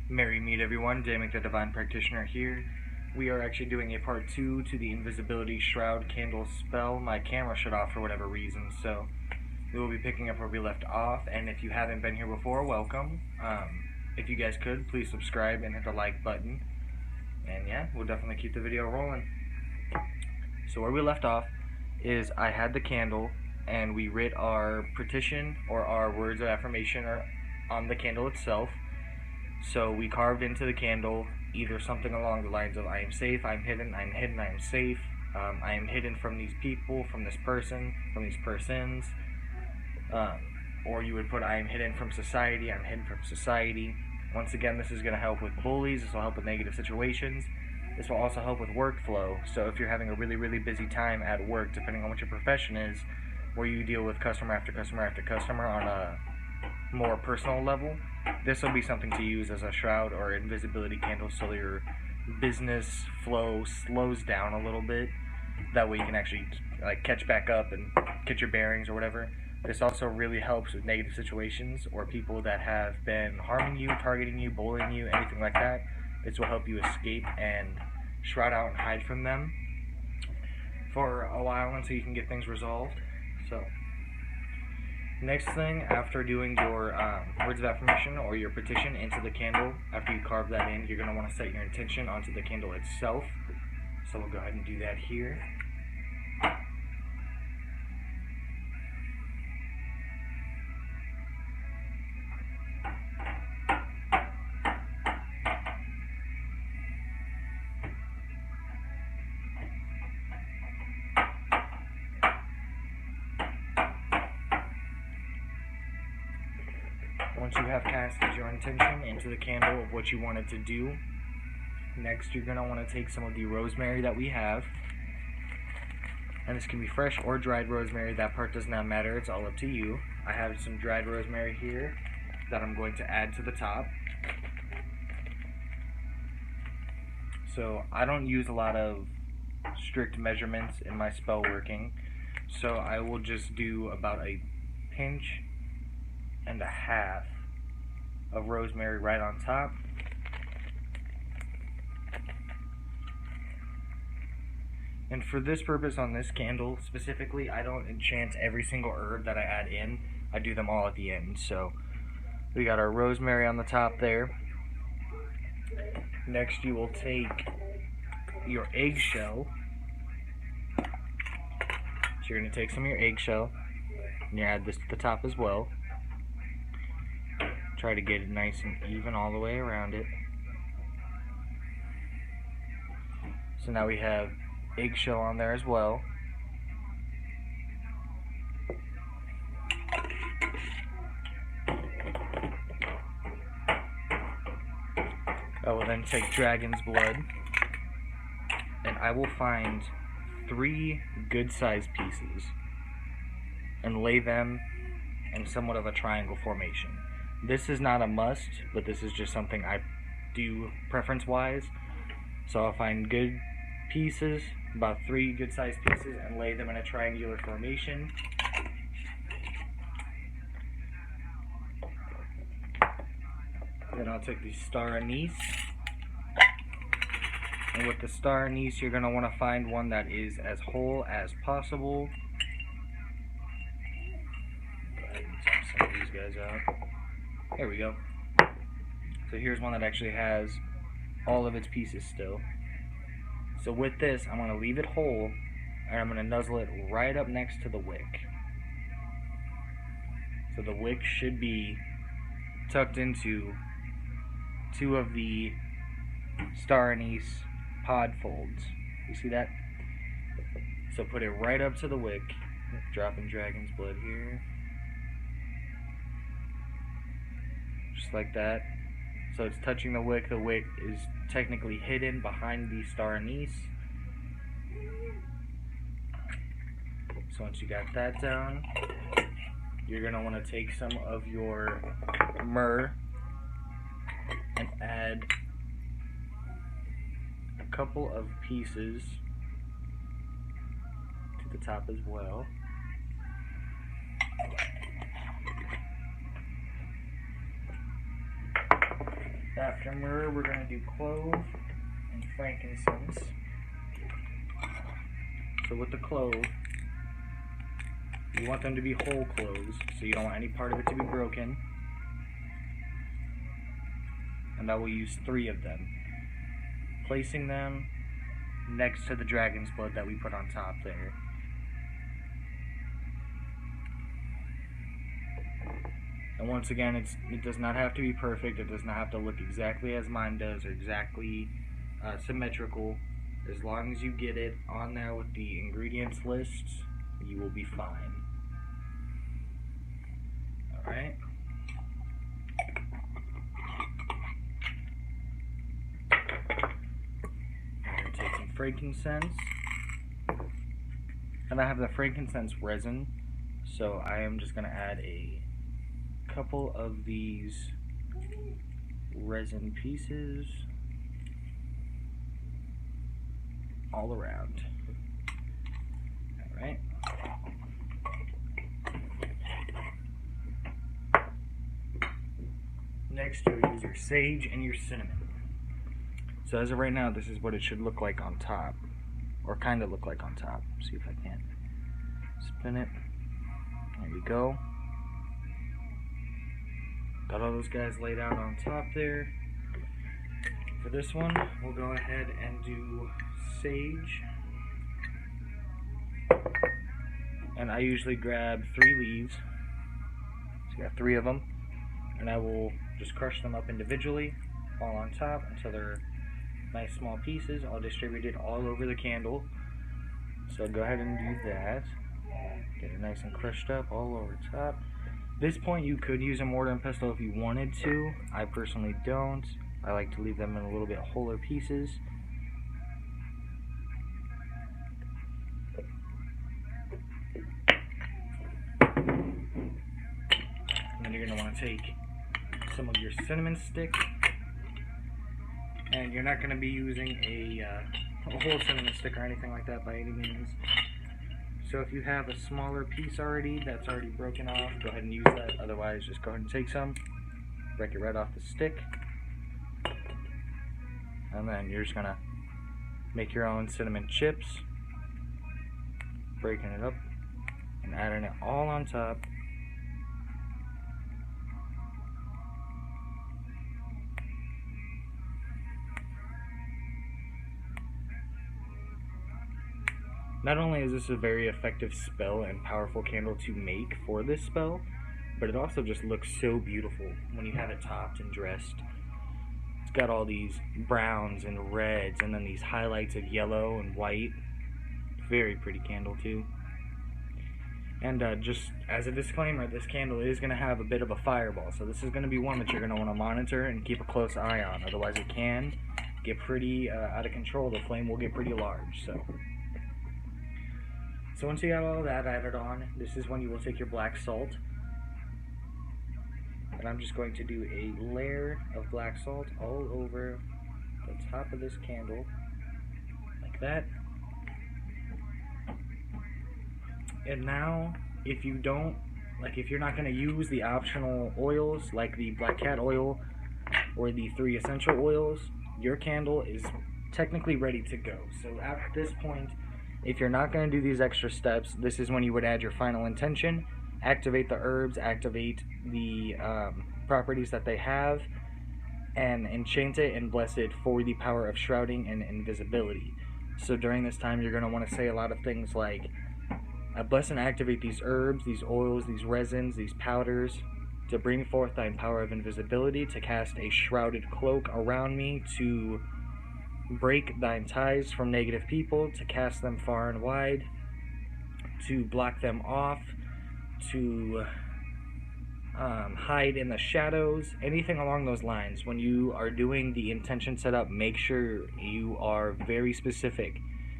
Merry meet everyone, Damon the Divine Practitioner here. We are actually doing a part 2 to the Invisibility Shroud Candle Spell. My camera shut off for whatever reason, so we will be picking up where we left off, and if you haven't been here before, welcome. If you guys could, please subscribe and hit the like button, and yeah, we'll definitely keep the video rolling. So where we left off is I had the candle, and we writ our petition or our words of affirmation on the candle itself. So we carved into the candle either something along the lines of I am safe, I am hidden, I am safe, I am hidden from these people, from this person, from these persons, or you would put I am hidden from society, I'm hidden from society. Once again, this is going to help with bullies, this will help with negative situations, this will also help with workflow. So if you're having a really busy time at work, depending on what your profession is, where you deal with customer after customer after customer on a more personal level, this will be something to use as a shroud or invisibility candle so your business flow slows down a little bit. That way you can actually catch back up and get your bearings or whatever. This also really helps with negative situations or people that have been harming you, targeting you, bullying you, anything like that. This will help you escape and shroud out and hide from them for a while until you can get things resolved. So next thing, after doing your words of affirmation or your petition into the candle, after you carve that in, you're going to want to set your intention onto the candle itself. So we'll go ahead and do that here. Once you have casted your intention into the candle of what you wanted to do, next you're going to want to take some of the rosemary that we have, and this can be fresh or dried rosemary, that part does not matter, it's all up to you. I have some dried rosemary here that I'm going to add to the top. So I don't use a lot of strict measurements in my spell working, so I will just do about a pinch and a half of rosemary right on top. And for this purpose on this candle specifically, I don't enchant every single herb that I add in. I do them all at the end. So we got our rosemary on the top there. Next you will take your eggshell. So you're going to take some of your eggshell and you add this to the top as well. Try to get it nice and even all the way around it. So now we have eggshell on there as well. I will then take dragon's blood, and I will find 3 good sized pieces and lay them in somewhat of a triangle formation. This is not a must, but this is just something I do preference-wise. So I'll find good pieces, about 3 good-sized pieces, and lay them in a triangular formation. Then I'll take the star anise. And with the star anise, you're going to want to find one that is as whole as possible. Go ahead and take some of these guys out. There we go. So here's one that actually has all of its pieces still. So with this, I'm going to leave it whole, and I'm going to nuzzle it right up next to the wick. So the wick should be tucked into 2 of the star anise pod folds. You see that? So put it right up to the wick. Dropping dragon's blood here. Just like that. So it's touching the wick. The wick is technically hidden behind the star anise. So once you got that down, you're going to want to take some of your myrrh and add a couple of pieces to the top as well. After myrrh, we're going to do clove and frankincense. So with the clove, you want them to be whole cloves, so you don't want any part of it to be broken. And I will use 3 of them, placing them next to the dragon's blood that we put on top there. And once again, it does not have to be perfect. It does not have to look exactly as mine does or exactly symmetrical. As long as you get it on there with the ingredients lists, you will be fine. Alright. I'm going to take some frankincense. And I have the frankincense resin, so I am just going to add a couple of these resin pieces all around. Alright. Next, you'll use your sage and your cinnamon. So as of right now, this is what it should look like on top, or kind of look like on top. See if I can spin it. There we go. Got all those guys laid out on top there. For this one, we'll go ahead and do sage. And I usually grab 3 leaves. So you got 3 of them. And I will just crush them up individually, all on top, until they're nice small pieces. I'll distribute it all over the candle. So go ahead and do that. Get it nice and crushed up all over top. This point you could use a mortar and pestle if you wanted to. I personally don't. I like to leave them in a little bit wholer pieces. And then you're going to want to take some of your cinnamon stick. And you're not going to be using a whole cinnamon stick or anything like that by any means. So if you have a smaller piece already that's already broken off, go ahead and use that. Otherwise, just go ahead and take some, break it right off the stick, and then you're just going to make your own cinnamon chips, breaking it up and adding it all on top. Not only is this a very effective spell and powerful candle to make for this spell, but it also just looks so beautiful when you have it topped and dressed. It's got all these browns and reds and then these highlights of yellow and white. Very pretty candle too. And just as a disclaimer, this candle is going to have a bit of a fireball, so this is going to be one that you're going to want to monitor and keep a close eye on. Otherwise it can get pretty out of control. The flame will get pretty large. So once you got all that added on, this is when you will take your black salt. And I'm just going to do a layer of black salt all over the top of this candle, like that. And now, if you're not going to use the optional oils, like the black cat oil or the 3 essential oils, your candle is technically ready to go. So at this point, if you're not going to do these extra steps, this is when you would add your final intention, activate the herbs, activate the properties that they have, and enchant it and bless it for the power of shrouding and invisibility. So during this time, you're going to want to say a lot of things like, I bless and activate these herbs, these oils, these resins, these powders, to bring forth thine power of invisibility, to cast a shrouded cloak around me, to break thine ties from negative people, to cast them far and wide, to block them off, to hide in the shadows, anything along those lines. When you are doing the intention setup, make sure you are very specific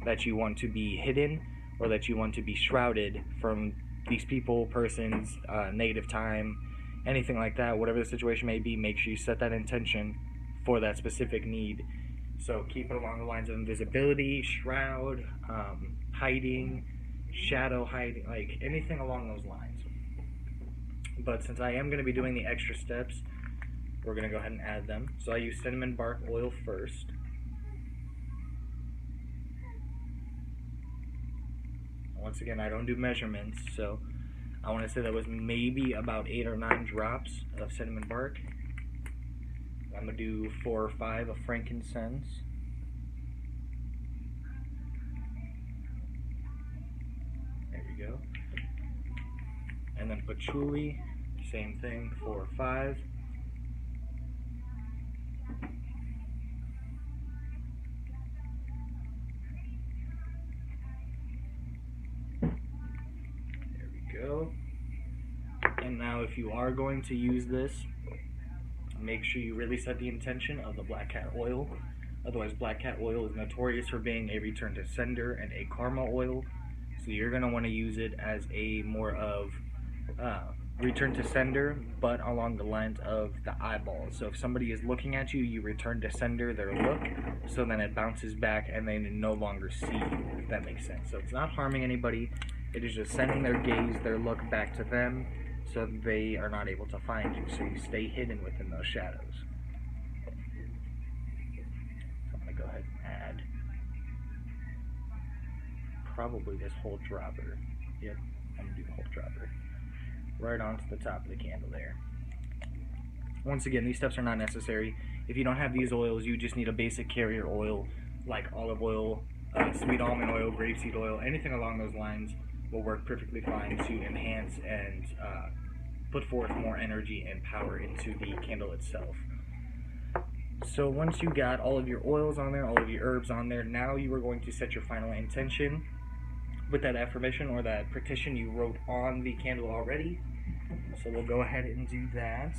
that you want to be hidden or that you want to be shrouded from these people, persons, negative time, anything like that. Whatever the situation may be, make sure you set that intention for that specific need. So keep it along the lines of invisibility, shroud, hiding, shadow hiding, like anything along those lines. But since I am going to be doing the extra steps, we're going to go ahead and add them. So I use cinnamon bark oil first. Once again, I don't do measurements, so I want to say that was maybe about 8 or 9 drops of cinnamon bark. I'm going to do 4 or 5 of frankincense. There we go. And then patchouli, same thing, 4 or 5. Go. And now if you are going to use this, make sure you really set the intention of the black cat oil. Otherwise, black cat oil is notorious for being a return to sender and a karma oil, so you're going to want to use it as a more of return to sender, but along the lines of the eyeballs. So if somebody is looking at you, you return to sender their look, so then it bounces back and they no longer see you, if that makes sense. So it's not harming anybody. It is just sending their gaze, their look back to them, so they are not able to find you, so you stay hidden within those shadows. So I'm going to go ahead and add probably this whole dropper. Yep, I'm going to do the whole dropper. Right onto the top of the candle there. Once again, these steps are not necessary. If you don't have these oils, you just need a basic carrier oil, like olive oil, sweet almond oil, grapeseed oil, anything along those lines will work perfectly fine to enhance and put forth more energy and power into the candle itself. So once you got all of your oils on there, all of your herbs on there, now you are going to set your final intention with that affirmation or that petition you wrote on the candle already. So we'll go ahead and do that.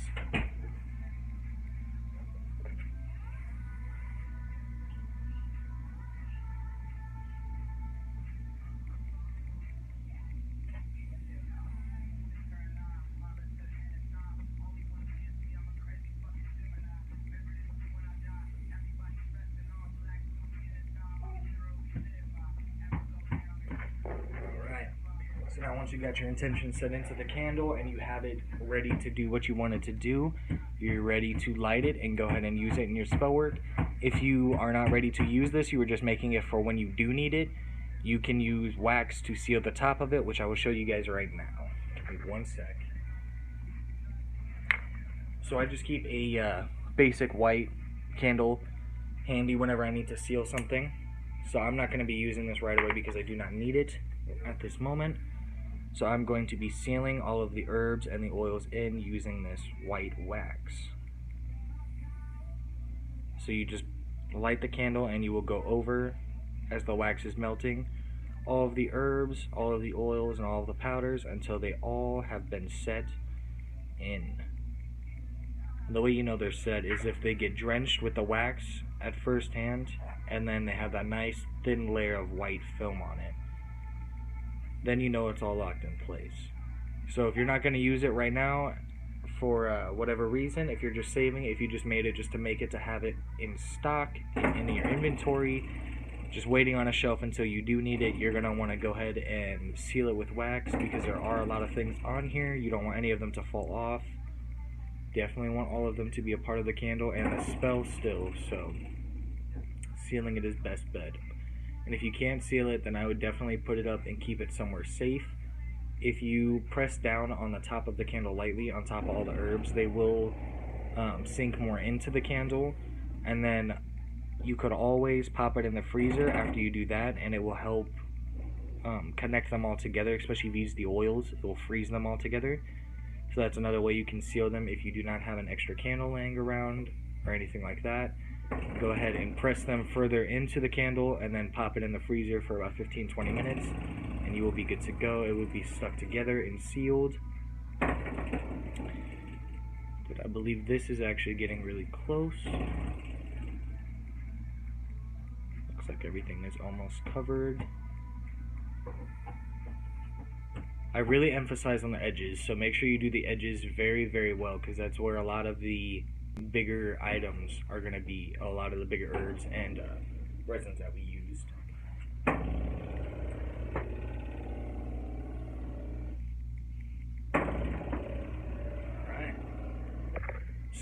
So now once you got your intention set into the candle and you have it ready to do what you want it to do, you're ready to light it and go ahead and use it in your spell work. If you are not ready to use this, you were just making it for when you do need it, you can use wax to seal the top of it, which I will show you guys right now. Give me 1 sec. So I just keep a basic white candle handy whenever I need to seal something. So I'm not going to be using this right away because I do not need it at this moment. So I'm going to be sealing all of the herbs and the oils in using this white wax. So you just light the candle and you will go over, as the wax is melting, all of the herbs, all of the oils, and all of the powders until they all have been set in. The way you know they're set is if they get drenched with the wax at first hand and then they have that nice thin layer of white film on it. Then you know it's all locked in place. So if you're not going to use it right now for whatever reason, if you're just saving it, if you just made it just to make it to have it in stock, in your inventory, just waiting on a shelf until you do need it, you're going to want to go ahead and seal it with wax because there are a lot of things on here. You don't want any of them to fall off. Definitely want all of them to be a part of the candle and the spell still, so sealing it is best bet. And if you can't seal it, then I would definitely put it up and keep it somewhere safe. If you press down on the top of the candle lightly, on top of all the herbs, they will sink more into the candle. And then you could always pop it in the freezer after you do that, and it will help connect them all together, especially if you use the oils. It will freeze them all together. So that's another way you can seal them if you do not have an extra candle laying around or anything like that. Go ahead and press them further into the candle and then pop it in the freezer for about 15-20 minutes and you will be good to go. It will be stuck together and sealed. But I believe this is actually getting really close. Looks like everything is almost covered. I really emphasize on the edges, so make sure you do the edges very, very well because that's where a lot of the bigger items are going to be, a lot of the bigger herbs and resins that we used. Alright.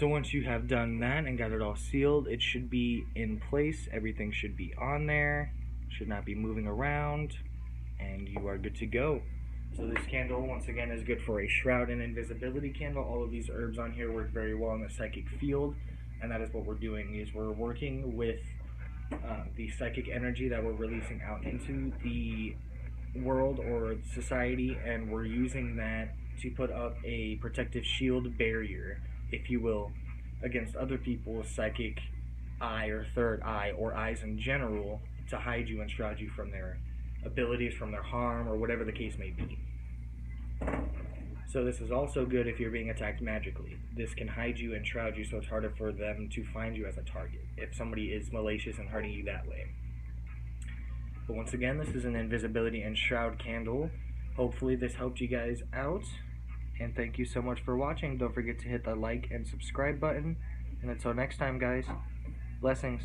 So once you have done that and got it all sealed, it should be in place. Everything should be on there, should not be moving around, and you are good to go. So this candle, once again, is good for a shroud and invisibility candle. All of these herbs on here work very well in the psychic field, and that is what we're doing, is we're working with the psychic energy that we're releasing out into the world or society, and we're using that to put up a protective shield barrier, if you will, against other people's psychic eye or third eye or eyes in general, to hide you and shroud you from their abilities, from their harm, or whatever the case may be. So this is also good if you're being attacked magically. This can hide you and shroud you, so it's harder for them to find you as a target if somebody is malicious and hurting you that way. But once again, this is an invisibility and shroud candle. Hopefully this helped you guys out, and thank you so much for watching. Don't forget to hit the like and subscribe button, and until next time, guys, blessings.